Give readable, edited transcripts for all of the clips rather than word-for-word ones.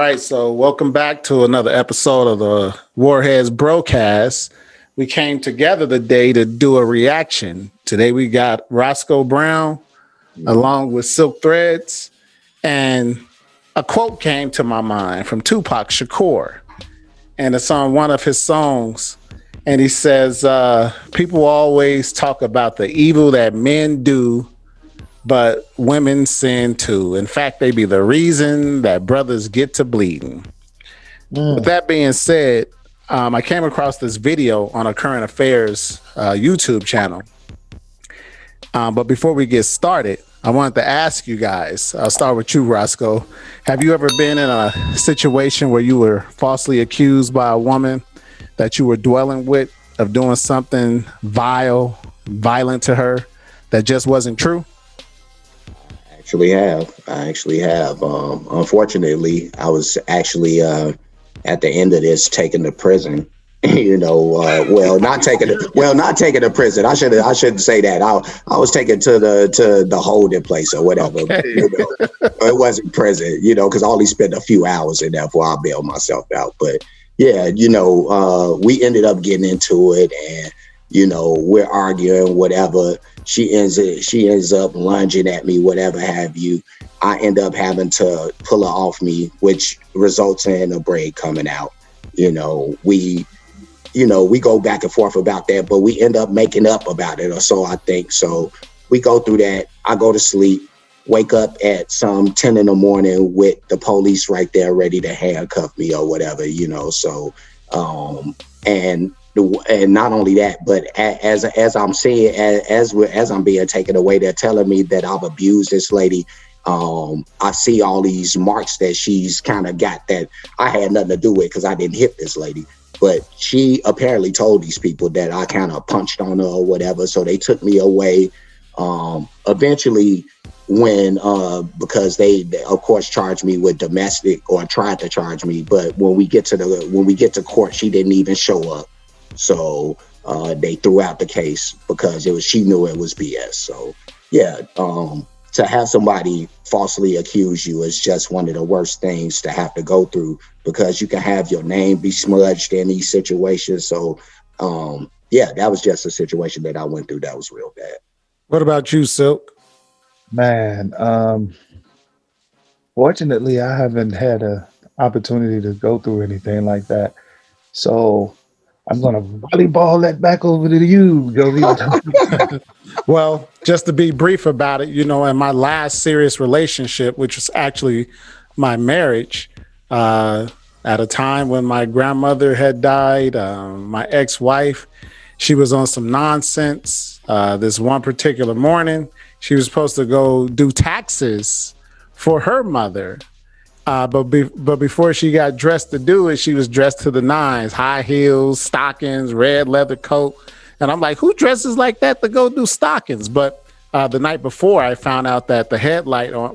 right, so welcome back to another episode of the Warheads broadcast. We came together today to do a reaction. Today we got Roscoe Brown along with Silk Threads, and a quote came to my mind from Tupac Shakur, and it's on one of his songs. And he says, people always talk about the evil that men do, but women sin too. In fact, they be the reason that brothers get to bleeding. With that being said, I came across this video on a current affairs YouTube channel. But before we get started, I wanted to ask you guys, I'll start with you, Roscoe. Have you ever been in a situation where you were falsely accused by a woman that you were dwelling with of doing something violent to her that just wasn't true? I actually have. Unfortunately, I was actually at the end of this taken to prison. Not taken to prison. I shouldn't say that. I was taken to the holding place or whatever. Okay. It wasn't prison, because I only spent a few hours in there before I bailed myself out. But yeah, we ended up getting into it, and we're arguing, whatever. She ends up lunging at me, whatever have you. I end up having to pull her off me, which results in a braid coming out. We go back and forth about that, but we end up making up about it, or so I think. So we go through that. I go to sleep, wake up at some 10 in the morning with the police right there ready to handcuff me or whatever, So, and not only that, but as I'm saying, as I'm being taken away, they're telling me that I've abused this lady. I see all these marks that she's kind of got that I had nothing to do with because I didn't hit this lady. But she apparently told these people that I kind of punched on her or whatever. So they took me away. Eventually, because they of course charged me with domestic, or tried to charge me. But when we get to court, she didn't even show up. So they threw out the case because she knew it was BS. So yeah, to have somebody falsely accuse you is just one of the worst things to have to go through, because you can have your name be smudged in these situations. So yeah, that was just a situation that I went through that was real bad. What about you, Silk? Man, fortunately, I haven't had an opportunity to go through anything like that. So I'm going to volleyball that back over to you, Jovi. Well, just to be brief about it, in my last serious relationship, which was actually my marriage, at a time when my grandmother had died, my ex-wife, she was on some nonsense. This one particular morning, she was supposed to go do taxes for her mother. But before she got dressed to do it, she was dressed to the nines, high heels, stockings, red leather coat. And I'm like, who dresses like that to go do stockings? But the night before, I found out that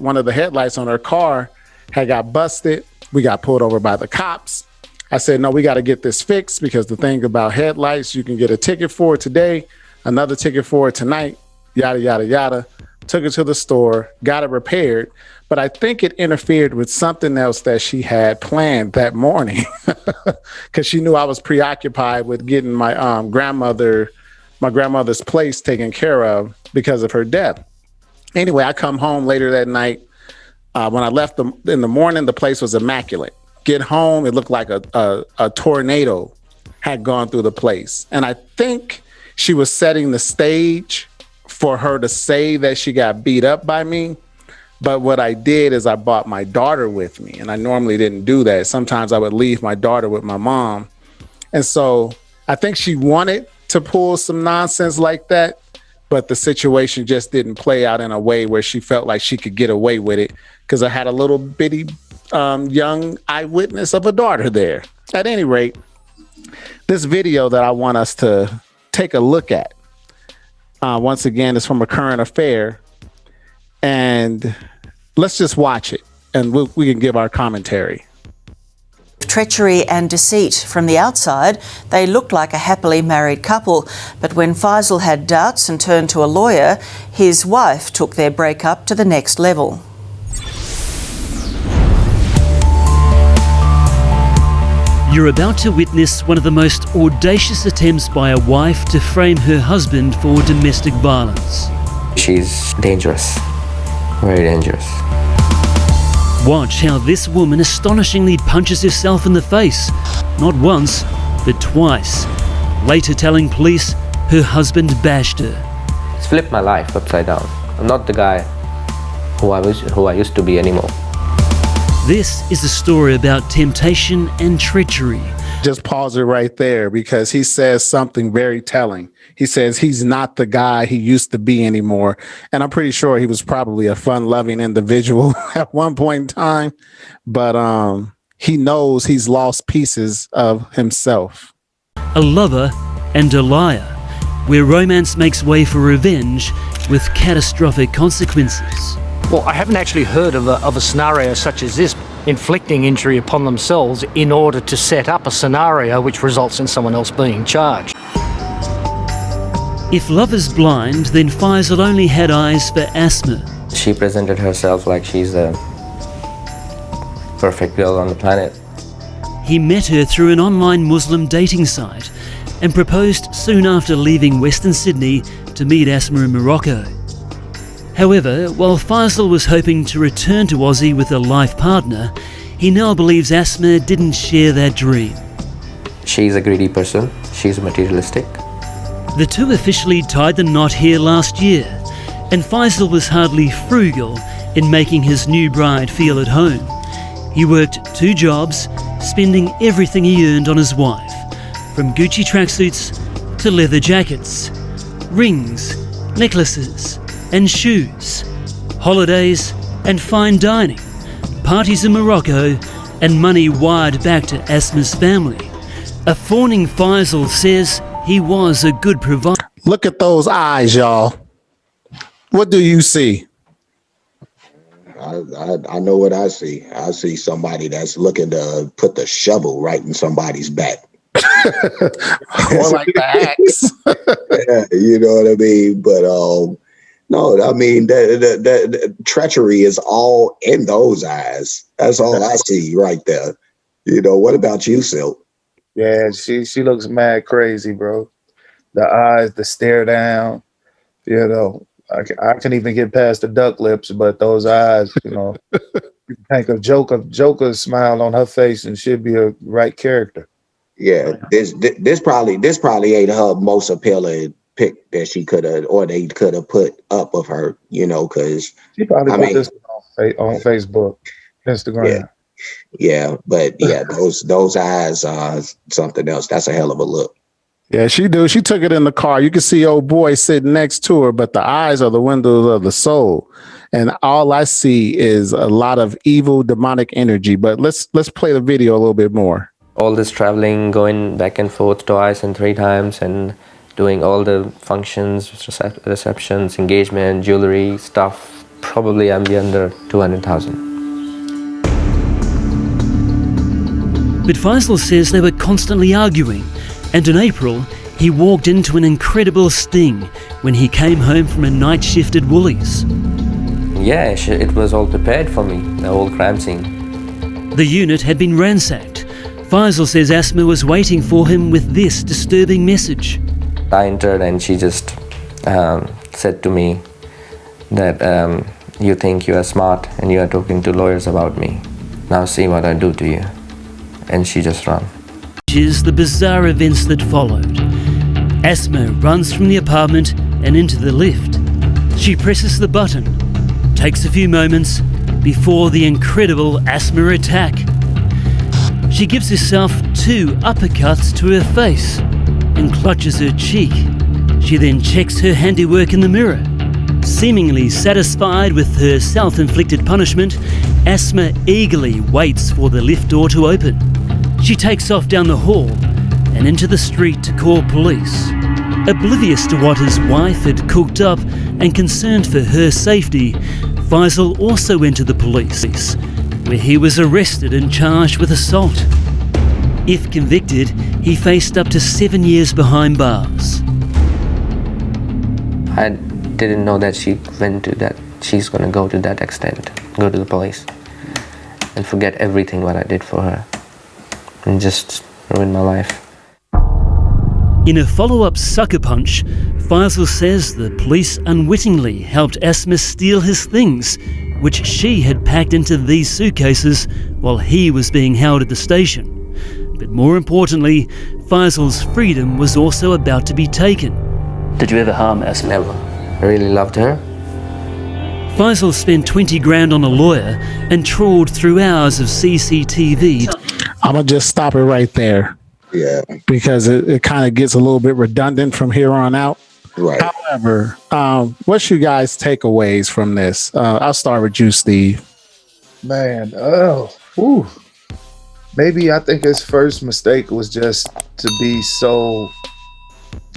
one of the headlights on her car had got busted. We got pulled over by the cops. I said, no, we got to get this fixed, because the thing about headlights, you can get a ticket for it today, another ticket for it tonight, yada, yada, yada. Took it to the store, got it repaired. But I think it interfered with something else that she had planned that morning, because she knew I was preoccupied with getting my grandmother's place taken care of because of her death. Anyway, I come home later that night. When I left in the morning, the place was immaculate. Get home, it looked like a tornado had gone through the place. And I think she was setting the stage for her to say that she got beat up by me. But what I did is I brought my daughter with me, and I normally didn't do that. Sometimes I would leave my daughter with my mom. And so I think she wanted to pull some nonsense like that, but the situation just didn't play out in a way where she felt like she could get away with it, because I had a little bitty young eyewitness of a daughter there. At any rate, this video that I want us to take a look at, once again, is from a current affair, and let's just watch it, and we can give our commentary. Treachery and deceit. From the outside, they looked like a happily married couple, but when Faisal had doubts and turned to a lawyer, his wife took their breakup to the next level. You're about to witness one of the most audacious attempts by a wife to frame her husband for domestic violence. She's dangerous, very dangerous. Watch how this woman astonishingly punches herself in the face, not once, but twice, later telling police her husband bashed her. It's flipped my life upside down. I'm not the guy who I used to be anymore. This is a story about temptation and treachery. Just pause it right there because he says something very telling. He says he's not the guy he used to be anymore. And I'm pretty sure he was probably a fun-loving individual at one point in time. But he knows he's lost pieces of himself. A lover and a liar, where romance makes way for revenge with catastrophic consequences. Well, I haven't actually heard of a scenario such as this, inflicting injury upon themselves in order to set up a scenario which results in someone else being charged. If love is blind, then Faisal only had eyes for Asma. She presented herself like she's the perfect girl on the planet. He met her through an online Muslim dating site and proposed soon after leaving Western Sydney to meet Asma in Morocco. However, while Faisal was hoping to return to Aussie with a life partner, he now believes Asma didn't share that dream. She's a greedy person. She's materialistic. The two officially tied the knot here last year, and Faisal was hardly frugal in making his new bride feel at home. He worked 2 jobs, spending everything he earned on his wife, from Gucci tracksuits to leather jackets, rings, necklaces, and shoes, holidays and fine dining, parties in Morocco, and money wired back to Asma's family. A fawning Faisal says he was a good provider. Look at those eyes, y'all. What do you see? I know what I see. I see somebody that's looking to put the shovel right in somebody's back. Or like the axe. Yeah, you know what I mean? But no, I mean the treachery is all in those eyes. That's all I see right there. You know, what about you, Silk? Yeah, she looks mad crazy, bro. The eyes, the stare down, you know. I can even get past the duck lips, but those eyes, you know, you can think of Joker's smile on her face and she'd be a right character. Yeah, this probably ain't her most appealing pick that she could have or they could have put up of her, you know, because She probably put this on Facebook, Instagram. Yeah, but yeah, those eyes are something else. That's a hell of a look. Yeah, she do. She took it in the car. You can see old boy sitting next to her, but the eyes are the windows of the soul. And all I see is a lot of evil, demonic energy. But let's play the video a little bit more. All this traveling, going back and forth twice and 3 times and doing all the functions, receptions, engagement, jewelry, stuff. Probably I'm be under 200,000. But Faisal says they were constantly arguing, and in April, he walked into an incredible sting when he came home from a night shift at Woolies. Yeah, it was all prepared for me, the whole crime scene. The unit had been ransacked. Faisal says Asma was waiting for him with this disturbing message. I entered and she just said to me that you think you are smart and you are talking to lawyers about me. Now see what I do to you. And she just ran. Is the bizarre events that followed. Asma runs from the apartment and into the lift. She presses the button. Takes a few moments before the incredible Asma attack. She gives herself 2 uppercuts to her face and clutches her cheek. She then checks her handiwork in the mirror. Seemingly satisfied with her self-inflicted punishment, Asma eagerly waits for the lift door to open. She takes off down the hall and into the street to call police. Oblivious to what his wife had cooked up and concerned for her safety, Faisal also entered the police, where he was arrested and charged with assault. If convicted, he faced up to 7 years behind bars. I didn't know that she went to that. She's gonna go to that extent, go to the police, and forget everything what I did for her. and just ruined my life. In a follow-up sucker punch, Faisal says the police unwittingly helped Asma steal his things, which she had packed into these suitcases while he was being held at the station. But more importantly, Faisal's freedom was also about to be taken. Did you ever harm Asma? Never. I really loved her. Faisal spent 20 grand on a lawyer and trawled through hours of CCTV. I'm going to just stop it right there. Yeah. Because it kind of gets a little bit redundant from here on out. Right. However, what's you guys' takeaways from this? I'll start with you, Steve. Man, maybe I think his first mistake was just to be so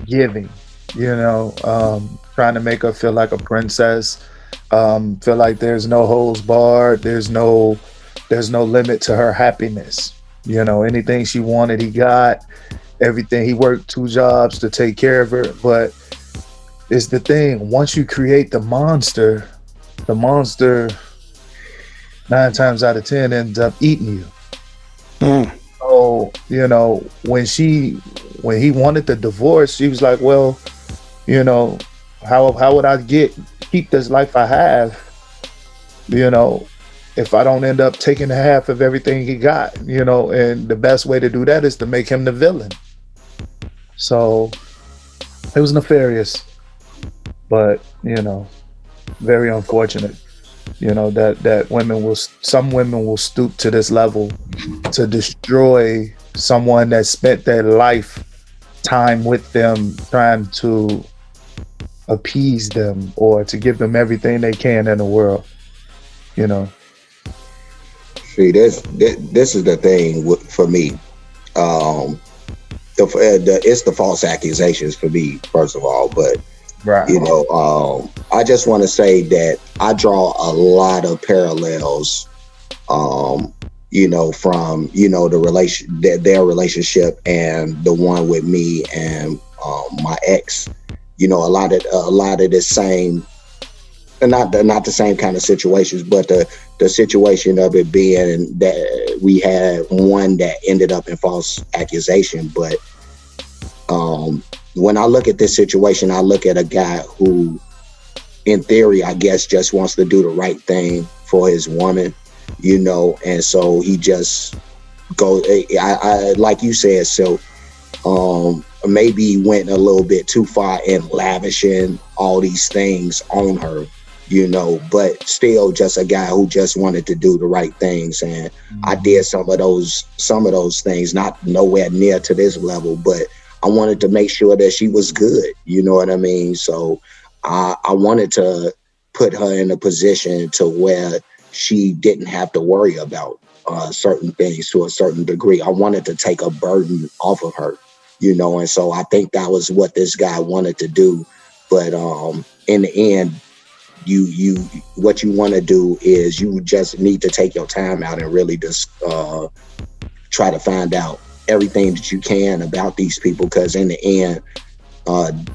giving, trying to make her feel like a princess, feel like there's no holds barred, there's no limit to her happiness. Anything she wanted, he got. Everything, he worked 2 jobs to take care of her. But it's the thing, once you create the monster 9 times out of 10 ends up eating you. So, when he wanted the divorce, she was like, well, how would I keep this life I have, if I don't end up taking half of everything he got, and the best way to do that is to make him the villain. So it was nefarious, but, very unfortunate, that some women will stoop to this level to destroy someone that spent their lifetime with them, trying to appease them or to give them everything they can in the world, See, this is the thing for me. It's the false accusations for me, first of all. But right. I just want to say that I draw a lot of parallels, from the their relationship and the one with me and my ex. A lot of the same. And not the same kind of situations, but the situation of it being that we had one that ended up in false accusation. But when I look at this situation, I look at a guy who, in theory, I guess just wants to do the right thing for his woman, and so he just goes. I like you said, so maybe went a little bit too far in lavishing all these things on her. But still just a guy who just wanted to do the right things. And I did some of those things, not nowhere near to this level, but I wanted to make sure that she was good. You know what I mean? So I wanted to put her in a position to where she didn't have to worry about certain things to a certain degree. I wanted to take a burden off of her, and so I think that was what this guy wanted to do. But in the end, what you want to do is you just need to take your time out and really just try to find out everything that you can about these people, because in the end,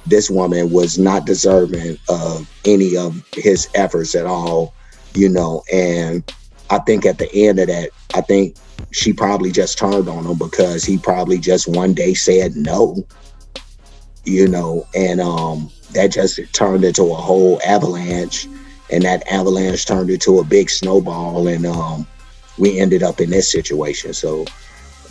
this woman was not deserving of any of his efforts at all, and I think at the end of that, I think she probably just turned on him because he probably just one day said no, and that just turned into a whole avalanche, and that avalanche turned into a big snowball, and we ended up in this situation. So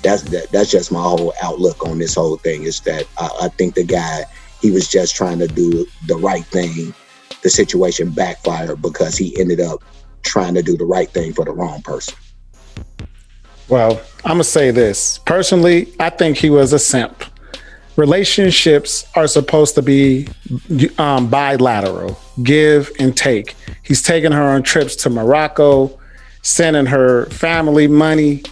that's just my whole outlook on this whole thing, is that I think the guy, he was just trying to do the right thing. The situation backfired because he ended up trying to do the right thing for the wrong person. Well, I'm going to say this. Personally, I think he was a simp. Relationships are supposed to be bilateral, give and take. He's taking her on trips to Morocco, sending her family money.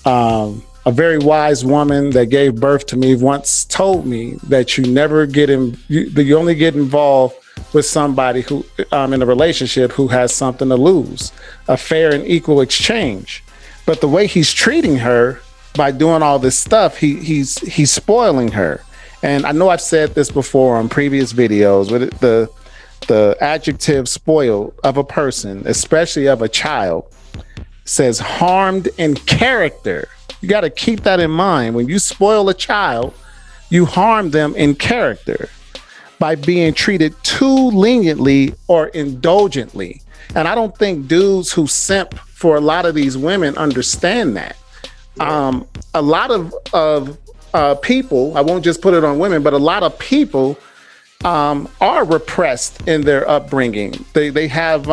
A very wise woman that gave birth to me once told me that you only get involved with somebody who in a relationship who has something to lose, a fair and equal exchange. But the way he's treating her by doing all this stuff, he's spoiling her. And I know I've said this before on previous videos, but the adjective spoiled of a person, especially of a child, says harmed in character. You got to keep that in mind. When you spoil a child, you harm them in character by being treated too leniently or indulgently. And I don't think dudes who simp for a lot of these women understand that. A lot of people, I won't just put it on women, but a lot of people are repressed in their upbringing. They have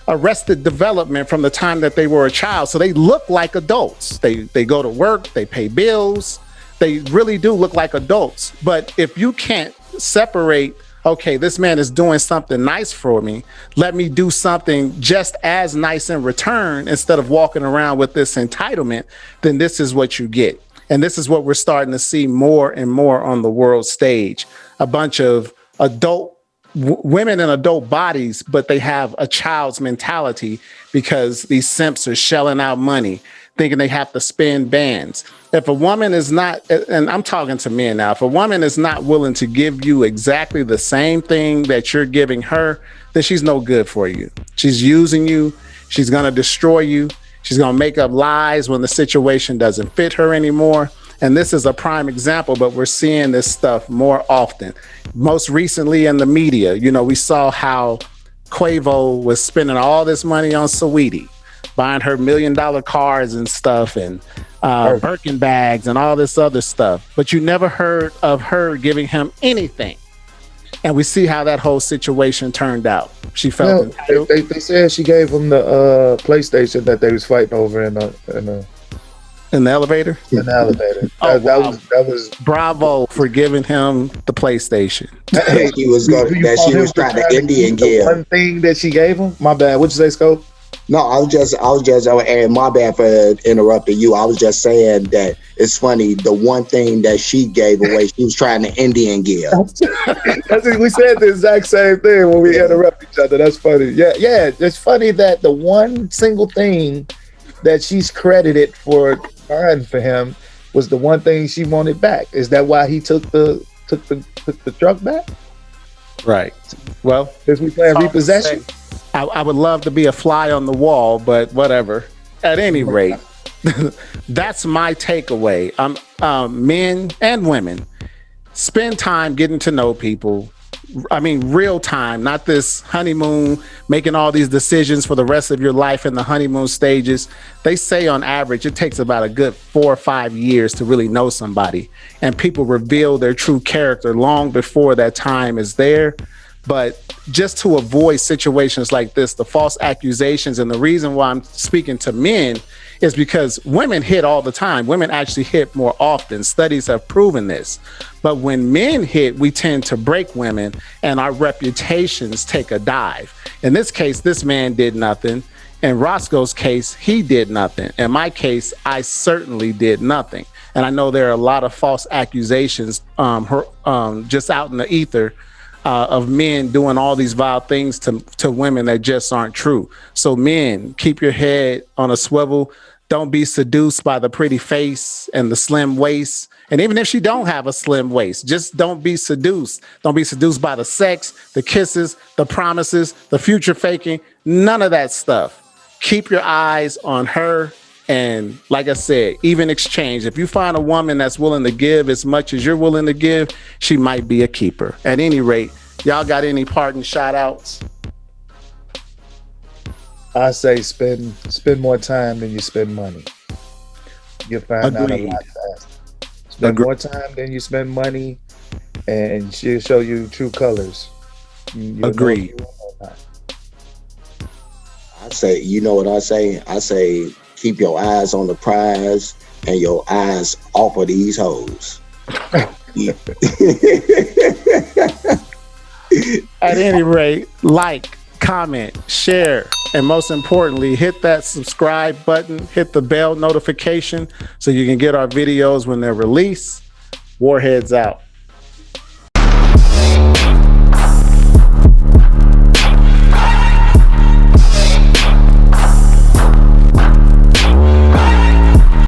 arrested development from the time that they were a child. So they look like adults. They go to work, they pay bills. They really do look like adults. But if you can't separate, okay, this man is doing something nice for me, let me do something just as nice in return instead of walking around with this entitlement, then this is what you get. And this is what we're starting to see more and more on the world stage. A bunch of women in adult bodies, but they have a child's mentality because these simps are shelling out money, thinking they have to spend bands. If a woman is not, and I'm talking to men now, if a woman is not willing to give you exactly the same thing that you're giving her, then she's no good for you. She's using you. She's going to destroy you. She's going to make up lies when the situation doesn't fit her anymore. And this is a prime example, but we're seeing this stuff more often. Most recently in the media, we saw how Quavo was spending all this money on Saweetie, buying her $1 million cars and stuff, and Birkin bags and all this other stuff. But you never heard of her giving him anything. And we see how that whole situation turned out. She felt entitled. They said she gave him the PlayStation that they was fighting over in the elevator? In the elevator. That was bravo for giving him the PlayStation. She was trying to Indian give. One thing that she gave him? My bad. What'd you say, Scope? No, I was just, and my bad for interrupting you. I was just saying that it's funny. The one thing that she gave away, she was trying to Indian give. We said the exact same thing when we interrupt each other. That's funny. Yeah. It's funny that the one single thing that she's credited for buying for him was the one thing she wanted back. Is that why he took the truck back? Right. Well, because we playing repossession. I would love to be a fly on the wall, but whatever. At any rate, that's my takeaway. Men and women, spend time getting to know people. I mean, real time, not this honeymoon, making all these decisions for the rest of your life in the honeymoon stages. They say on average, it takes about a good 4 or 5 years to really know somebody. And people reveal their true character long before that time is there. But just to avoid situations like this, the false accusations, and the reason why I'm speaking to men is because women hit all the time. Women actually hit more often. Studies have proven this. But when men hit, we tend to break women and our reputations take a dive. In this case, this man did nothing. In Roscoe's case, he did nothing. In my case, I certainly did nothing. And I know there are a lot of false accusations just out in the ether of men doing all these vile things to women that just aren't true. So men, keep your head on a swivel. Don't be seduced by the pretty face and the slim waist. And even if she don't have a slim waist, just don't be seduced. Don't be seduced by the sex, the kisses, the promises, the future faking, none of that stuff. Keep your eyes on her. And like I said, even exchange. If you find a woman that's willing to give as much as you're willing to give, she might be a keeper. At any rate, y'all got any parting shout outs? I say spend more time than you spend money. You'll find out a lot faster. Spend more time than you spend money, and she'll show you true colors. Agreed. I say, you know what I say? I say, keep your eyes on the prize and your eyes off of these hoes. At any rate, like, comment, share, and most importantly, hit that subscribe button, hit the bell notification so you can get our videos when they're released. Warheads out.